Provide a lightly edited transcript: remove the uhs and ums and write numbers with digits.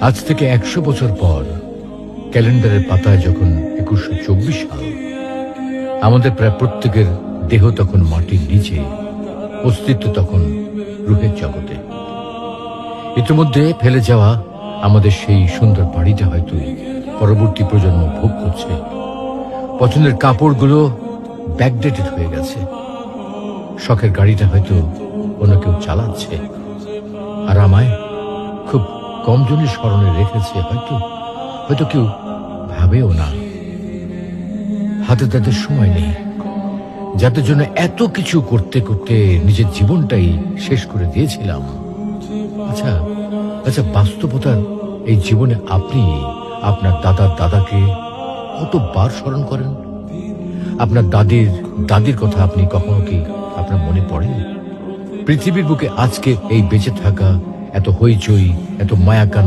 আজ থেকে 100 বছর পর ক্যালেন্ডারের পাতায় যখন 2124 সাল, আমাদের প্রায় প্রত্যেকের দেহ তখন মাটির নিচে, অস্তিত্ব তখন রূহের জগতে। ইতিমধ্যে ফেলে যাওয়া আমাদের সেই সুন্দর বাড়িটা হয়তো পরবর্তী প্রজন্ম ভোগ করছে। পছন্দের কাপড়গুলো ব্যাকডেটেড হয়ে গেছে। শখের গাড়িটা হয়তো অন্য কেউ চালাচ্ছে, আর আমায় খুব কম জনের স্মরণে রেখেছে, হয়তো কেউ ভাবেও না। হাতে তাদের সময় নেই, যাদের জন্য এত কিছু করতে করতে নিজের জীবনটাই শেষ করে দিয়েছিলাম। আচ্ছা, বাস্তবতার এই জীবনে আপনি আপনার দাদার দাদাকে কতবার স্মরণ করেন? আপনার দাদির কথা আপনি কখনো কি আপনার মনে পড়ে? পৃথিবীর বুকে আজকে এই বেঁচে থাকা, এত হইচই, এত মায়া